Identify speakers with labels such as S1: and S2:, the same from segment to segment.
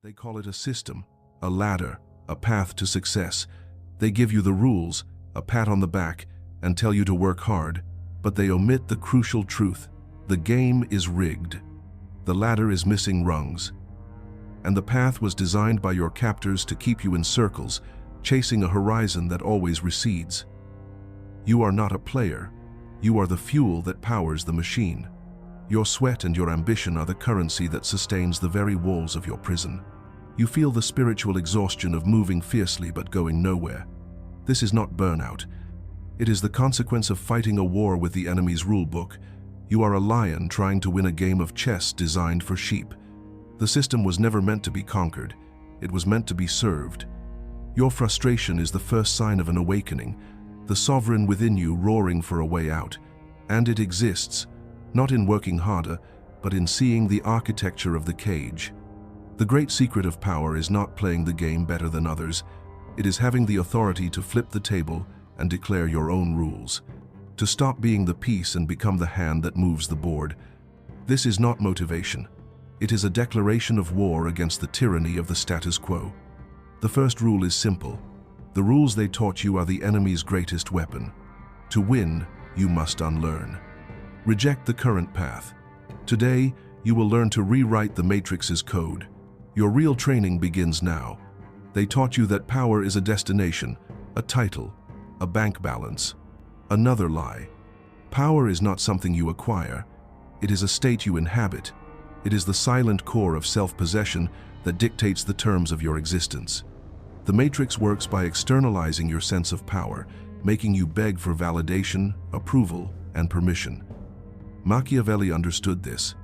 S1: They call it a system, a ladder, a path to success. They give you the rules, a pat on the back, and tell you to work hard, but they omit the crucial truth. The game is rigged. The ladder is missing rungs. And the path was designed by your captors to keep you in circles, chasing a horizon that always recedes. You are not a player. You are the fuel that powers the machine. Your sweat and your ambition are the currency that sustains the very walls of your prison. You feel the spiritual exhaustion of moving fiercely but going nowhere. This is not burnout. It is the consequence of fighting a war with the enemy's rulebook. You are a lion trying to win a game of chess designed for sheep. The system was never meant to be conquered. It was meant to be served. Your frustration is the first sign of an awakening, the sovereign within you roaring for a way out. And it exists, not in working harder, but in seeing the architecture of the cage. The great secret of power is not playing the game better than others. It is having the authority to flip the table and declare your own rules, to stop being the piece and become the hand that moves the board. This is not motivation. It is a declaration of war against the tyranny of the status quo. The first rule is simple. The rules they taught you are the enemy's greatest weapon. To win, you must unlearn. Reject the current path. Today, you will learn to rewrite the Matrix's code. Your real training begins now. They taught you that power is a destination, a title, a bank balance. Another lie. Power is not something you acquire. It is a state you inhabit. It is the silent core of self-possession that dictates the terms of your existence. The Matrix works by externalizing your sense of power, making you beg for validation, approval, and permission. Machiavelli understood this.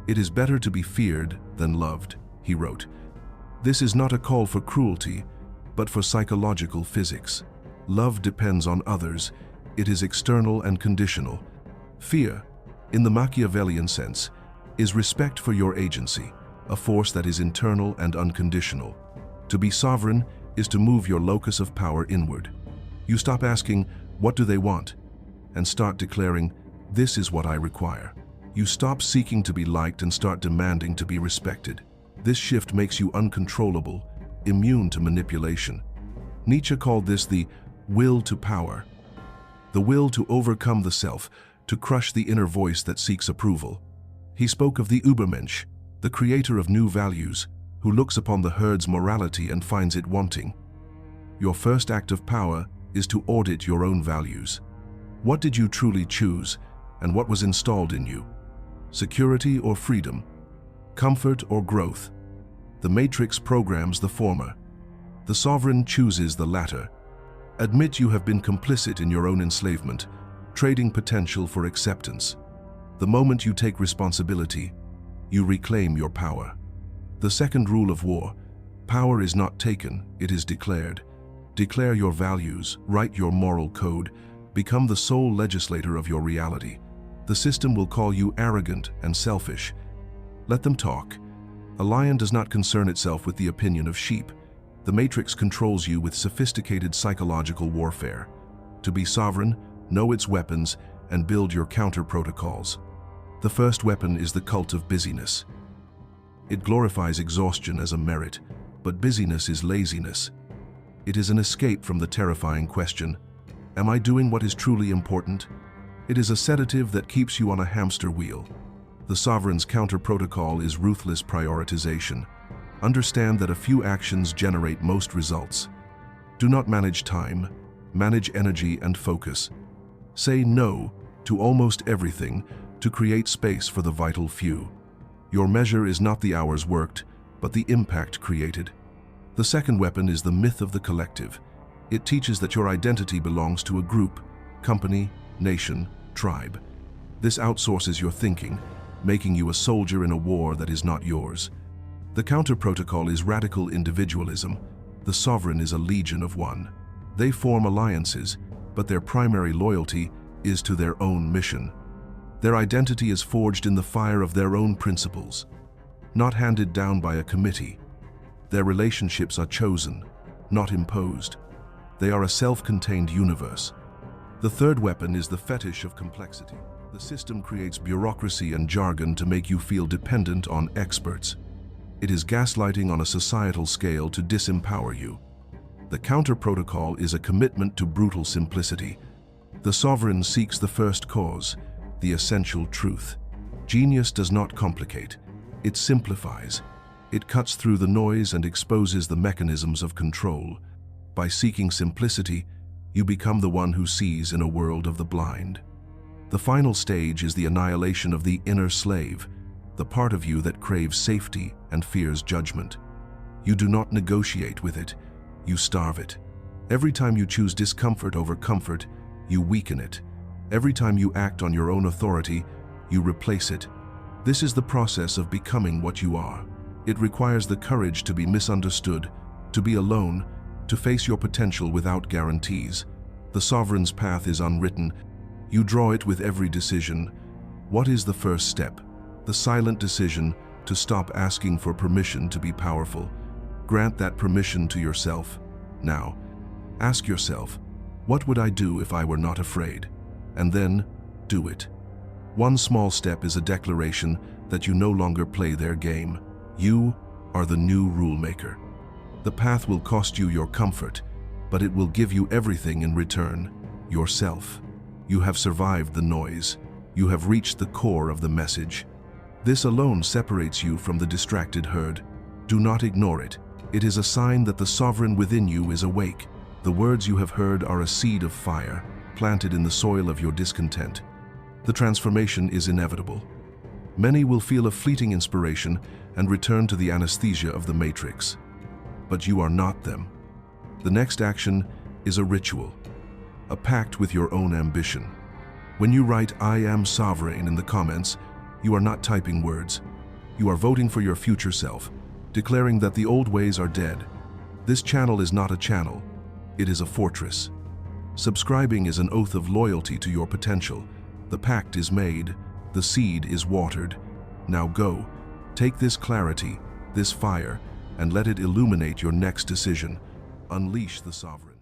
S1: It is better to be feared than loved, he wrote. This is not a call for cruelty, but for psychological physics. Love depends on others. It is external and conditional. Fear, in the Machiavellian sense, is respect for your agency, a force that is internal and unconditional. To be sovereign is to move your locus of power inward. You stop asking, "What do they want?" and start declaring, "This is what I require." You stop seeking to be liked and start demanding to be respected. This shift makes you uncontrollable, immune to manipulation. Nietzsche called this the will to power. The will to overcome the self, to crush the inner voice that seeks approval. He spoke of the Übermensch, the creator of new values, who looks upon the herd's morality and finds it wanting. Your first act of power is to audit your own values. What did you truly choose, and what was installed in you? Security or freedom? Comfort or growth? The Matrix programs the former. The sovereign chooses the latter. Admit you have been complicit in your own enslavement, trading potential for acceptance. The moment you take responsibility, you reclaim your power. The second rule of war: power is not taken, it is declared. Declare your values, write your moral code, become the sole legislator of your reality. The system will call you arrogant and selfish. Let them talk. A lion does not concern itself with the opinion of sheep. The Matrix controls you with sophisticated psychological warfare. To be sovereign, know its weapons and build your counter protocols. The first weapon is the cult of busyness. It glorifies exhaustion as a merit, but busyness is laziness. It is an escape from the terrifying question, am I doing what is truly important? It is a sedative that keeps you on a hamster wheel. The sovereign's counter-protocol is ruthless prioritization. Understand that a few actions generate most results. Do not manage time, manage energy and focus. Say no to almost everything to create space for the vital few. Your measure is not the hours worked, but the impact created. The second weapon is the myth of the collective. It teaches that your identity belongs to a group, company, nation, tribe. This outsources your thinking, making you a soldier in a war that is not yours. The counter-protocol is radical individualism. The sovereign is a legion of one. They form alliances, but their primary loyalty is to their own mission. Their identity is forged in the fire of their own principles, not handed down by a committee. Their relationships are chosen, not imposed. They are a self-contained universe. The third weapon is the fetish of complexity. The system creates bureaucracy and jargon to make you feel dependent on experts. It is gaslighting on a societal scale to disempower you. The counter-protocol is a commitment to brutal simplicity. The sovereign seeks the first cause, the essential truth. Genius does not complicate. It simplifies. It cuts through the noise and exposes the mechanisms of control. By seeking simplicity, you become the one who sees in a world of the blind. The final stage is the annihilation of the inner slave, the part of you that craves safety and fears judgment. You do not negotiate with it, you starve it. Every time you choose discomfort over comfort, you weaken it. Every time you act on your own authority, you replace it. This is the process of becoming what you are. It requires the courage to be misunderstood, to be alone, to face your potential without guarantees. The sovereign's path is unwritten. You draw it with every decision. What is the first step? The silent decision to stop asking for permission to be powerful. Grant that permission to yourself. Now, ask yourself, what would I do if I were not afraid? And then, do it. One small step is a declaration that you no longer play their game. You are the new rule maker. The path will cost you your comfort, but it will give you everything in return, yourself. You have survived the noise. You have reached the core of the message. This alone separates you from the distracted herd. Do not ignore it. It is a sign that the sovereign within you is awake. The words you have heard are a seed of fire, planted in the soil of your discontent. The transformation is inevitable. Many will feel a fleeting inspiration and return to the anesthesia of the matrix. But you are not them. The next action is a ritual, a pact with your own ambition. When you write "I am sovereign" in the comments, you are not typing words. You are voting for your future self, declaring that the old ways are dead. This channel is not a channel, it is a fortress. Subscribing is an oath of loyalty to your potential. The pact is made, the seed is watered. Now go, take this clarity, this fire, and let it illuminate your next decision. Unleash the sovereign.